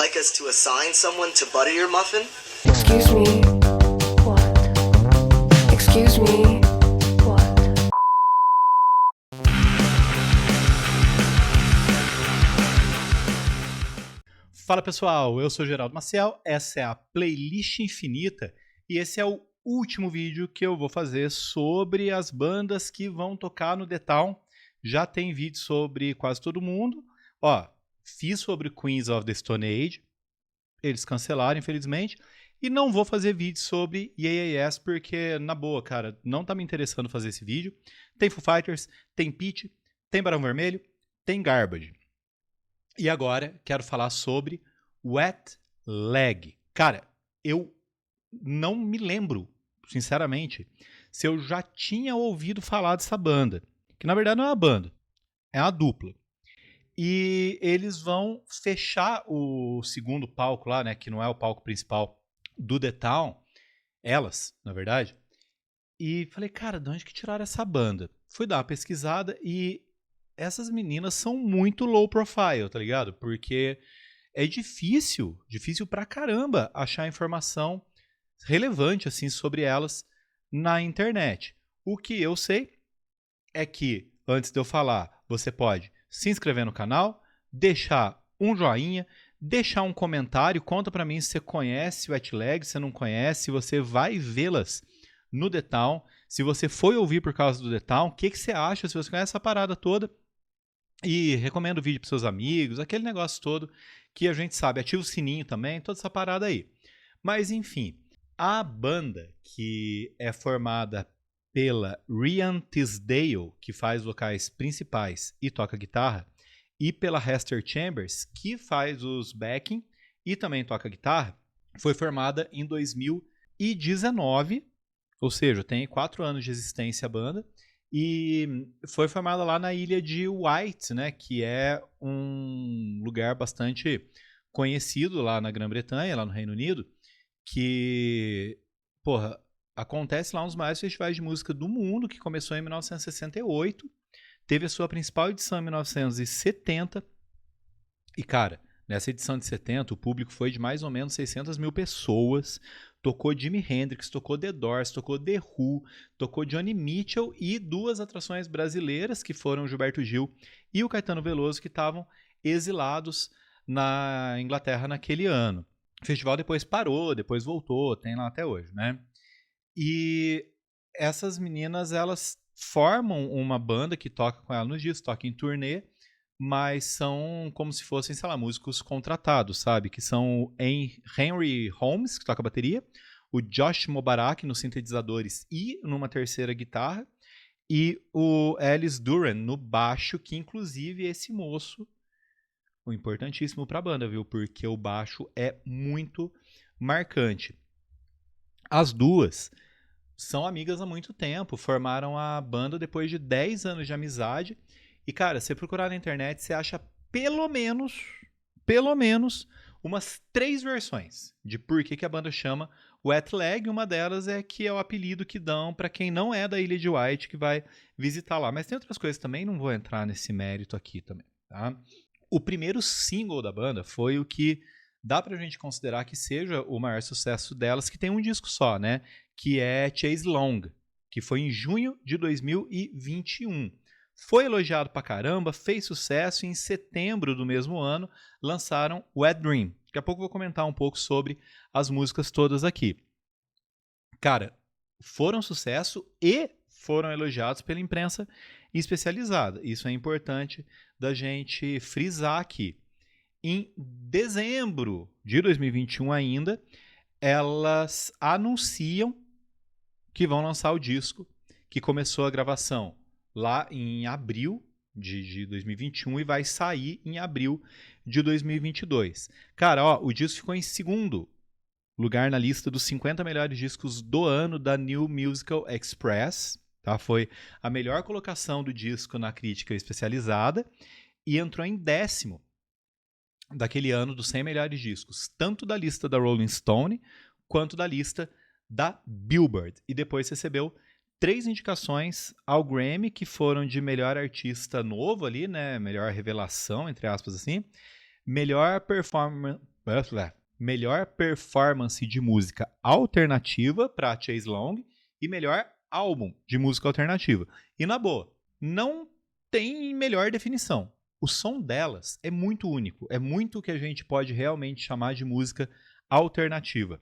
like us to assign someone to butter your muffin? Excuse me. What? Excuse me. What? Fala pessoal, eu sou Geraldo Maciel, essa é a Playlist Infinita e esse é o último vídeo que eu vou fazer sobre as bandas que vão tocar no The Town. Já tem vídeo sobre quase todo mundo. Ó, fiz sobre Queens of the Stone Age, eles cancelaram infelizmente, e não vou fazer vídeo sobre Yes porque, na boa, cara, não tá me interessando fazer esse vídeo. Tem Foo Fighters, tem Pitty, tem Barão Vermelho, tem Garbage. E agora quero falar sobre Wet Leg. Cara, eu não me lembro, sinceramente, se eu já tinha ouvido falar dessa banda. Que na verdade não é uma banda, é uma dupla. E eles vão fechar o segundo palco lá, né, que não é o palco principal do The Town. Elas, na verdade. E falei, cara, de onde que tiraram essa banda? Fui dar uma pesquisada e essas meninas são muito low profile, tá ligado? Porque é difícil pra caramba achar informação relevante assim sobre elas na internet. O que eu sei é que, antes de eu falar, você pode se inscrever no canal, deixar um joinha, deixar um comentário, conta pra mim se você conhece o Wet Leg, se você não conhece, se você vai vê-las no The Town, se você foi ouvir por causa do The Town, o que você acha, se você conhece essa parada toda. E recomendo o vídeo para seus amigos, aquele negócio todo que a gente sabe. Ativa o sininho também, toda essa parada aí. Mas enfim, a banda que é formada pela Rhian Tisdale, que faz vocais principais e toca guitarra, e pela Hester Chambers, que faz os backing e também toca guitarra, foi formada em 2019, ou seja, tem 4 anos de existência a banda. E foi formada lá na ilha de Wight, né, que é um lugar bastante conhecido lá na Grã-Bretanha, lá no Reino Unido, que, porra, acontece lá um dos maiores festivais de música do mundo, que começou em 1968, teve a sua principal edição em 1970, e, cara, nessa edição de 70, o público foi de mais ou menos 600 mil pessoas. Tocou Jimi Hendrix, tocou The Doors, tocou The Who, tocou Johnny Mitchell e 2 atrações brasileiras, que foram o Gilberto Gil e o Caetano Veloso, que estavam exilados na Inglaterra naquele ano. O festival depois parou, depois voltou, tem lá até hoje, né? E essas meninas, elas formam uma banda que toca com ela nos dias, toca em turnê, mas são como se fossem, sei lá, músicos contratados, sabe? Que são o Henry Holmes, que toca bateria, o Josh Mubarak nos sintetizadores e numa terceira guitarra, e o Alice Duran no baixo, que inclusive esse moço, o importantíssimo pra banda, viu? Porque o baixo é muito marcante. As duas são amigas há muito tempo, formaram a banda depois de 10 anos de amizade. E, cara, se você procurar na internet, você acha pelo menos, umas 3 versões de por que a banda chama Wet Leg. Uma delas é que é o apelido que dão para quem não é da Ilha de Wight que vai visitar lá. Mas tem outras coisas também, não vou entrar nesse mérito aqui também, tá? O primeiro single da banda foi o que dá pra gente considerar que seja o maior sucesso delas, que tem um disco só, né? Que é Chase Long, que foi em junho de 2021. Foi elogiado pra caramba, fez sucesso e em setembro do mesmo ano lançaram Wet Dream. Daqui a pouco eu vou comentar um pouco sobre as músicas todas aqui. Cara, foram sucesso e foram elogiados pela imprensa especializada. Isso é importante da gente frisar aqui. Em dezembro de 2021 ainda, elas anunciam que vão lançar o disco, que começou a gravação lá em abril de 2021 e vai sair em abril de 2022. Cara, ó, o disco ficou em segundo lugar na lista dos 50 melhores discos do ano da New Musical Express. Tá? Foi a melhor colocação do disco na crítica especializada e entrou em 10º daquele ano dos 100 melhores discos, tanto da lista da Rolling Stone quanto da lista da Billboard. E depois recebeu 3 indicações ao Grammy, que foram de melhor artista novo ali, né? Melhor revelação, entre aspas assim. Melhor melhor performance de música alternativa para Chase Long e melhor álbum de música alternativa. E na boa, não tem melhor definição. O som delas é muito único, é muito o que a gente pode realmente chamar de música alternativa.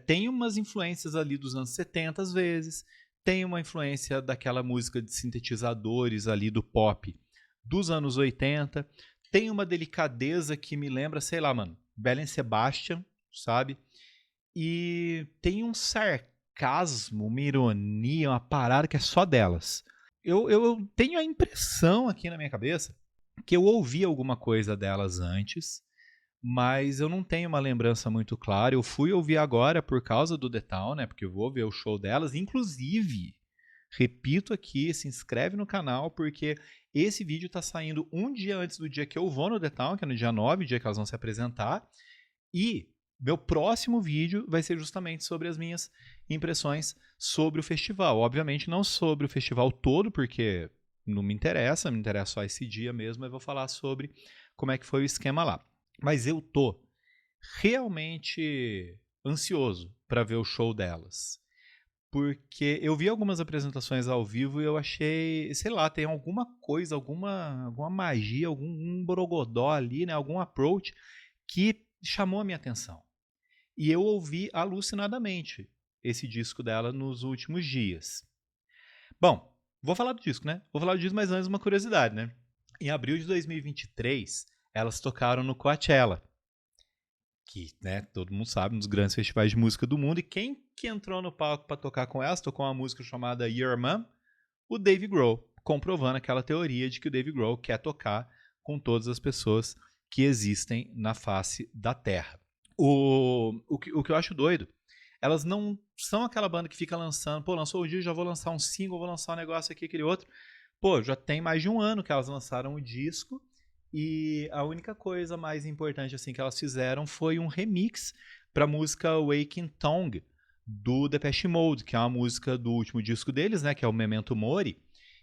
Tem umas influências ali dos anos 70 às vezes, tem uma influência daquela música de sintetizadores ali do pop dos anos 80, tem uma delicadeza que me lembra, sei lá, mano, Belle Sebastian, sabe? E tem um sarcasmo, uma ironia, uma parada que é só delas. Eu tenho a impressão aqui na minha cabeça que eu ouvi alguma coisa delas antes, mas eu não tenho uma lembrança muito clara. Eu fui ouvir agora por causa do The Town, né? Porque eu vou ver o show delas. Inclusive, repito aqui, se inscreve no canal, porque esse vídeo está saindo um dia antes do dia que eu vou no The Town, que é no dia 9, dia que elas vão se apresentar. E meu próximo vídeo vai ser justamente sobre as minhas impressões sobre o festival. Obviamente não sobre o festival todo, porque não me interessa só esse dia mesmo. Eu vou falar sobre como é que foi o esquema lá. Mas eu tô realmente ansioso para ver o show delas. Porque eu vi algumas apresentações ao vivo e eu achei, sei lá, tem alguma coisa, alguma magia, algum borogodó ali, né? Algum approach que chamou a minha atenção. E eu ouvi alucinadamente esse disco dela nos últimos dias. Bom, vou falar do disco, né? Vou falar do disco, mas antes uma curiosidade, né? Em abril de 2023, elas tocaram no Coachella, que, né, todo mundo sabe, um dos grandes festivais de música do mundo. E quem que entrou no palco para tocar com elas, tocou uma música chamada Your Mom? O Dave Grohl, comprovando aquela teoria de que o Dave Grohl quer tocar com todas as pessoas que existem na face da Terra. O que eu acho doido, elas não são aquela banda que fica lançando, pô, lançou o disco, já vou lançar um single, vou lançar um negócio aqui, aquele outro. Pô, já tem mais de um ano que elas lançaram o disco e a única coisa mais importante assim que elas fizeram foi um remix para a música Waking Tongue do Depeche Mode, que é uma música do último disco deles, né, que é o Memento Mori.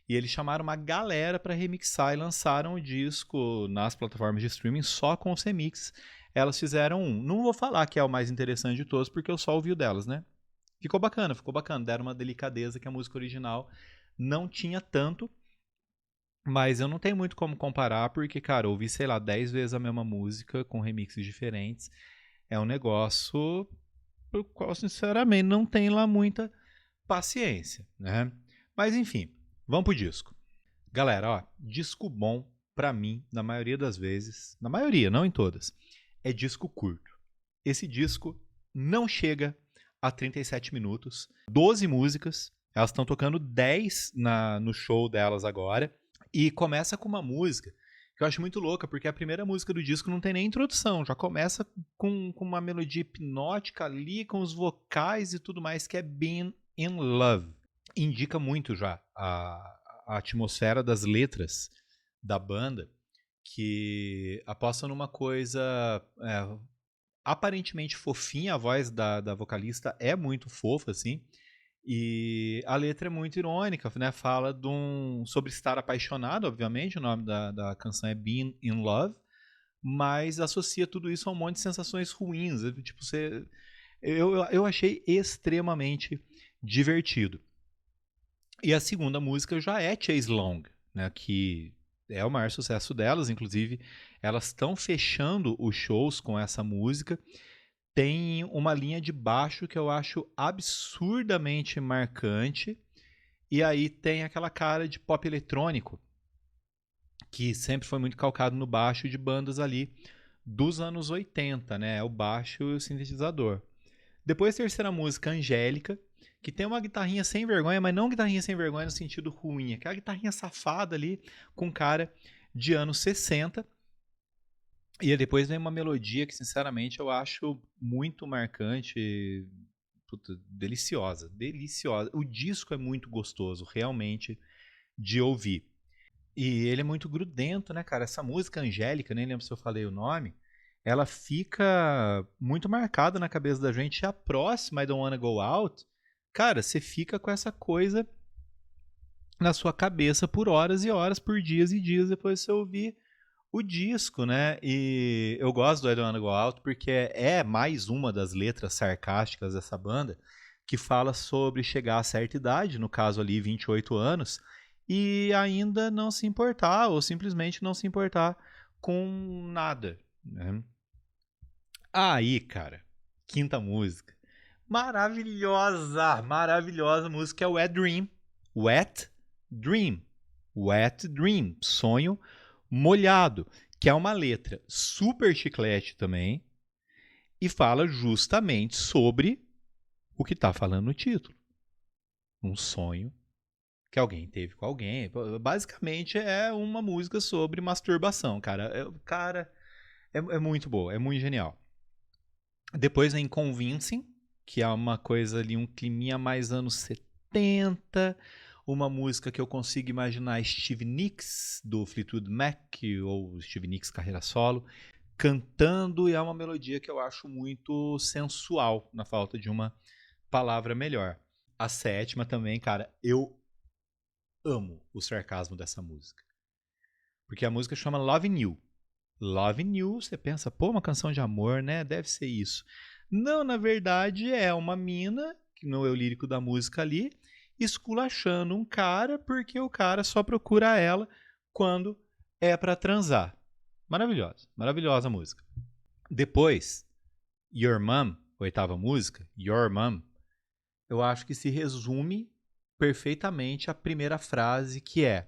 E eles chamaram uma galera para remixar e lançaram o disco nas plataformas de streaming só com os remixes. Elas fizeram um. Não vou falar que é o mais interessante de todos, porque eu só ouvi o delas, né? Ficou bacana. Deram uma delicadeza que a música original não tinha tanto. Mas eu não tenho muito como comparar, porque, cara, eu ouvi, sei lá, 10 vezes a mesma música com remixes diferentes. É um negócio pro qual, sinceramente, não tem lá muita paciência, né? Mas, enfim, vamos pro disco. Galera, ó, disco bom, pra mim, na maioria das vezes, na maioria, não em todas, é disco curto. Esse disco não chega a 37 minutos, 12 músicas, elas estão tocando 10 no show delas agora, e começa com uma música que eu acho muito louca, porque a primeira música do disco não tem nem introdução, já começa com uma melodia hipnótica ali, com os vocais e tudo mais, que é Being in Love. Indica muito já a atmosfera das letras da banda, que aposta numa coisa aparentemente fofinha. A voz da vocalista é muito fofa, assim, e a letra é muito irônica, né? Fala sobre estar apaixonado, obviamente, o nome da canção é Being in Love, mas associa tudo isso a um monte de sensações ruins. Tipo, eu achei extremamente divertido. E a segunda música já é Chase Long, né, que é o maior sucesso delas. Inclusive, elas estão fechando os shows com essa música. Tem uma linha de baixo que eu acho absurdamente marcante. E aí tem aquela cara de pop eletrônico, que sempre foi muito calcado no baixo de bandas ali dos anos 80, né? O baixo e o sintetizador. Depois a terceira música, Angélica, que tem uma guitarrinha sem vergonha, mas não guitarrinha sem vergonha no sentido ruim. Aquela guitarrinha safada ali, com cara de anos 60. E depois vem uma melodia que, sinceramente, eu acho muito marcante. Puta, deliciosa, deliciosa. O disco é muito gostoso, realmente, de ouvir. E ele é muito grudento, né, cara? Essa música Angélica, nem lembro se eu falei o nome, ela fica muito marcada na cabeça da gente. E a próxima, I Don't Wanna Go Out, cara, você fica com essa coisa na sua cabeça por horas e horas, por dias e dias, depois de você ouvir o disco, né? E eu gosto do I Don't Wanna Go Out porque é mais uma das letras sarcásticas dessa banda que fala sobre chegar a certa idade, no caso ali 28 anos, e ainda não se importar ou simplesmente não se importar com nada, né? Aí, cara, quinta música. Maravilhosa, maravilhosa música é Wet Dream. Wet Dream. Wet Dream. Sonho molhado. Que é uma letra super chiclete também. E fala justamente sobre o que tá falando no título. Um sonho que alguém teve com alguém. Basicamente é uma música sobre masturbação, cara. É muito boa, é muito genial. Depois vem Convincing, que é uma coisa ali, um climinha mais anos 70, uma música que eu consigo imaginar Stevie Nicks, do Fleetwood Mac, ou Stevie Nicks carreira solo, cantando, e é uma melodia que eu acho muito sensual, na falta de uma palavra melhor. A sétima também, cara, eu amo o sarcasmo dessa música. Porque a música chama Loving You. Loving You, você pensa, pô, uma canção de amor, né? Deve ser isso. Não, na verdade é uma mina, que no eu lírico da música ali, esculachando um cara porque o cara só procura ela quando é pra transar. Maravilhosa, maravilhosa música. Depois, Your Mom, oitava música, Your Mom, eu acho que se resume perfeitamente a primeira frase, que é: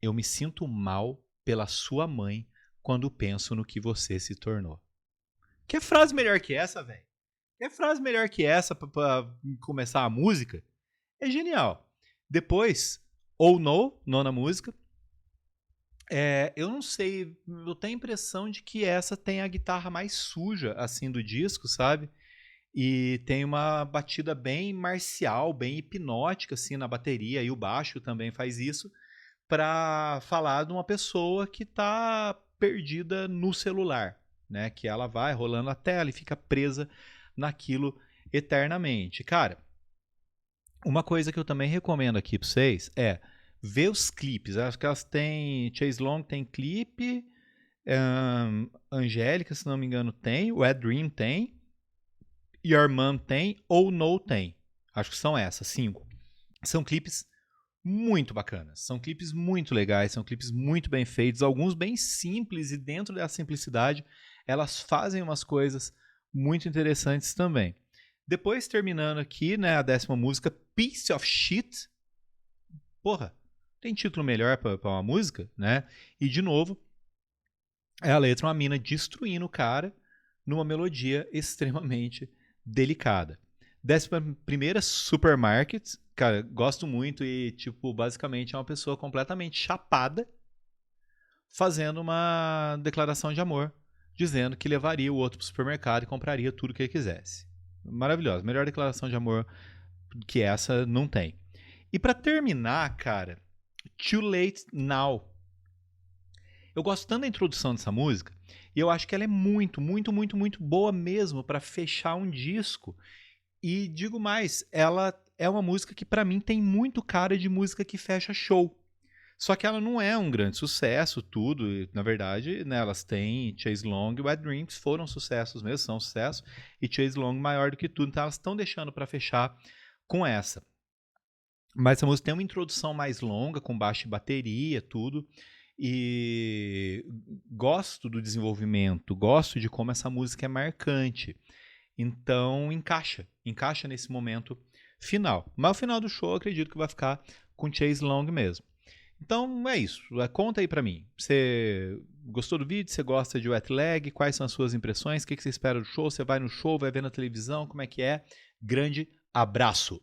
eu me sinto mal pela sua mãe quando penso no que você se tornou. Que frase melhor que essa, velho? Que frase melhor que essa pra começar a música? É genial. Depois, Oh No, nona música. Eu não sei, eu tenho a impressão de que essa tem a guitarra mais suja, assim, do disco, sabe? E tem uma batida bem marcial, bem hipnótica, assim, na bateria, e o baixo também faz isso, pra falar de uma pessoa que tá perdida no celular, né? Que ela vai rolando a tela e fica presa naquilo eternamente. Cara, uma coisa que eu também recomendo aqui pra vocês é ver os clipes. Acho que elas têm... Chase Long tem clipe, Angélica, se não me engano, tem, Wet Dream tem, Your Mom tem, ou No tem. Acho que são essas, 5. São clipes muito bacanas, são clipes muito legais, são clipes muito bem feitos, alguns bem simples, e dentro da simplicidade elas fazem umas coisas muito interessantes também. Depois, terminando aqui, né, a 10ª música, Piece of Shit. Porra, tem título melhor pra uma música, né? E de novo, é a letra, uma mina destruindo o cara numa melodia extremamente delicada. 11ª, Supermarket. Cara, gosto muito e, tipo, basicamente é uma pessoa completamente chapada fazendo uma declaração de amor, dizendo que levaria o outro pro supermercado e compraria tudo que ele quisesse. Maravilhosa. Melhor declaração de amor que essa não tem. E pra terminar, cara, Too Late Now. Eu gosto tanto da introdução dessa música e eu acho que ela é muito, muito, muito, muito boa mesmo pra fechar um disco. E digo mais, ela é uma música que pra mim tem muito cara de música que fecha show. Só que ela não é um grande sucesso, tudo. Na verdade, né, elas têm Chase Long e Wet Dream, que foram sucessos mesmo, são sucesso. E Chase Long maior do que tudo. Então elas estão deixando pra fechar com essa. Mas essa música tem uma introdução mais longa, com baixo e bateria, tudo. E gosto do desenvolvimento, gosto de como essa música é marcante. Então encaixa nesse momento final. Mas o final do show eu acredito que vai ficar com Chase Long mesmo. Então é isso, conta aí pra mim. Você gostou do vídeo? Você gosta de Wet Leg? Quais são as suas impressões? O que você espera do show? Você vai no show? Vai ver na televisão? Como é que é? Grande abraço!